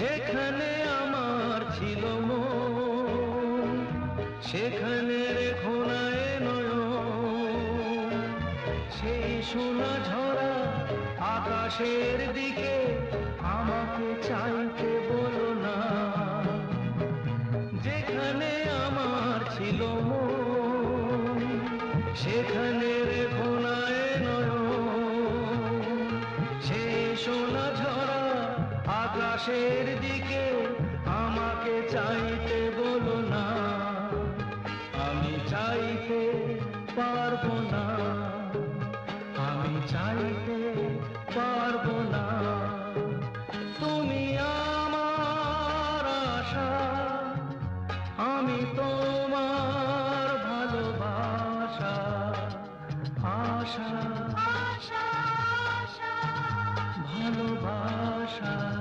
যেখানে আমার ছিল মন, সেখানে রেখো না এ নয়ন। সেই সোনা ঝরা আকাশের দিকে আমাকে চাইতে বলো না। যেখানে আমার ছিল মন, সেখানে রেখো না এ নয়ন। সেই সোনা ঝরা আকাশের দিকে আমাকে চাইতে বলো না। আমি চাইতে পারবো না, আমি চাইতে